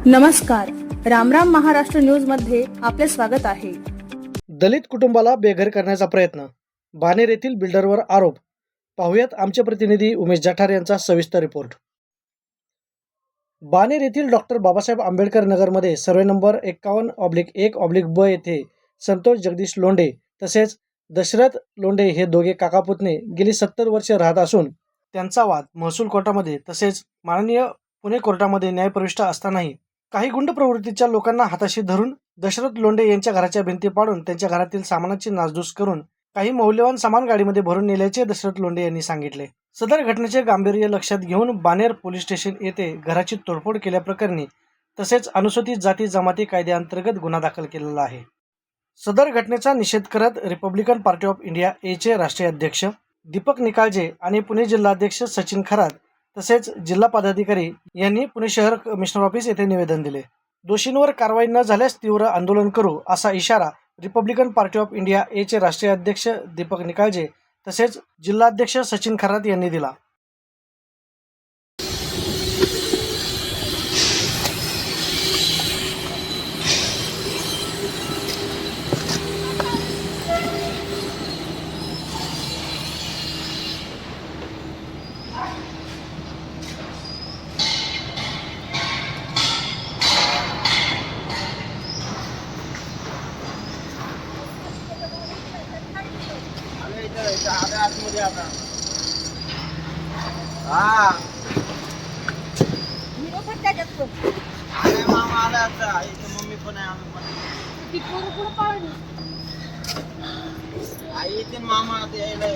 नमस्कार, रामराम महाराष्ट्र न्यूज मध्ये आपले स्वागत आहे. दलित कुटुंबाला बेघर करण्याचा प्रयत्न, बाणेर येथील बिल्डरवर आरोप. पाहुयात आमचे प्रतिनिधी उमेश जाठार यांचा सविस्तर रिपोर्ट. बाणेर येथील डॉक्टर बाबासाहेब आंबेडकर नगरमध्ये सर्वे नंबर 51/1/ब येथे संतोष जगदीश लोंढे तसेच दशरथ लोंढे हे दोघे काकापुतणे गेली 70 वर्षे राहत असून त्यांचा वाद महसूल कोर्टामध्ये तसेच माननीय पुणे कोर्टामध्ये न्यायप्रविष्ट असतानाही काही गुंड प्रवृत्तीच्या लोकांना हाताशी धरून दशरथ लोंढे यांच्या घराच्या भिंती पाडून त्यांच्या घरातील सामानाची नासधूस करून काही मौल्यवान सामान गाडीमध्ये भरून नेल्याचे दशरथ लोंढे यांनी सांगितले. सदर घटनेचे गांभीर्य लक्षात घेऊन बाणेर पोलीस स्टेशन येथे घराची तोडफोड केल्याप्रकरणी तसेच अनुसूचित जाती जमाती कायद्याअंतर्गत गुन्हा दाखल केलेला आहे. सदर घटनेचा निषेध करत रिपब्लिकन पार्टी ऑफ इंडिया चे राष्ट्रीय अध्यक्ष दीपक निकाळजे आणि पुणे जिल्हाध्यक्ष सचिन खरात तसेच जिल्हा पदाधिकारी यांनी पुणे शहर कमिशनर ऑफिस येथे निवेदन दिले. दोषींवर कारवाई न झाल्यास तीव्र आंदोलन करू असा इशारा रिपब्लिकन पार्टी ऑफ इंडिया चे राष्ट्रीय अध्यक्ष दीपक निकाळजे तसेच जिल्हाध्यक्ष सचिन खरात यांनी दिला. अरे मामा आला आता इथे मम्मी पण आहे आम्ही पण आई येते मामा आता यायला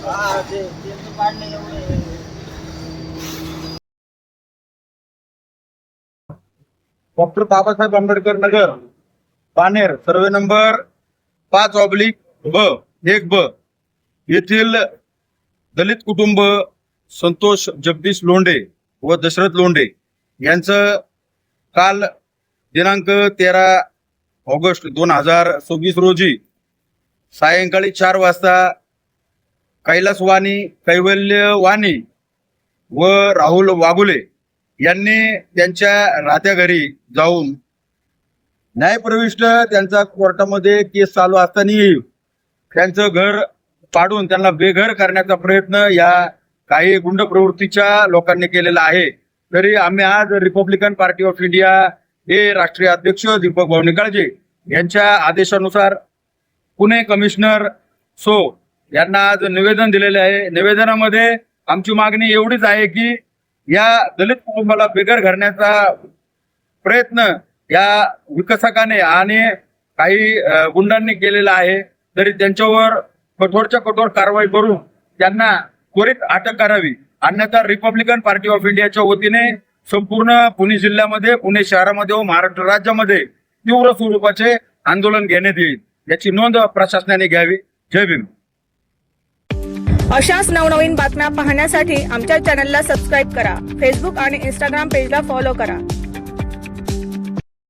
हा ते तर काढलं एवढे. Doctor Babasaheb Ambedkar Nagar Baner survey number 5/1/ब येथील दलित कुटुंब संतोष जगदीश लोंढे व दशरथ लोंढे यांचं काल दिनांक 13 ऑगस्ट 2024 रोजी सायंकाळी 4 वाजता कैलास वाणी, कैवल्य वाणी व राहुल वाघुले यांनी त्यांच्या राहत्या घरी जाऊन न्यायप्रविष्ट त्यांचा कोर्टामध्ये केस चालू असतानाही त्यांचं घर पाडून त्यांना बेघर करण्याचा प्रयत्न या काही गुंड प्रवृत्तीच्या लोकांनी केलेला आहे. तरी आम्ही आज रिपब्लिकन पार्टी ऑफ इंडिया हे राष्ट्रीय अध्यक्ष दीपक भाऊ निकाळजे यांच्या आदेशानुसार पुणे कमिशनर सो यांना आज निवेदन दिलेले आहे. निवेदनामध्ये आमची मागणी एवढीच आहे की या दलित कुटुंबाला बेघर करण्याचा प्रयत्न या विकसकाने आणि काही गुंडांनी केलेला आहे. तरी त्यांच्यावर कठोरच्या कठोर कारवाई करून त्यांना त्वरित अटक करावी, अन्यथा रिपब्लिकन पार्टी ऑफ इंडियाच्या वतीने संपूर्ण पुणे जिल्ह्यामध्ये, पुणे शहरामध्ये व महाराष्ट्र राज्यामध्ये तीव्र स्वरूपाचे आंदोलन घेण्यात येईल, याची नोंद प्रशासनाने घ्यावी. जय भीम. अशाच नवनवीन बातम्या पाहण्यासाठी आमच्या चॅनलला सबस्क्राईब करा. फेसबुक आणि इंस्टाग्राम पेजला फॉलो करा.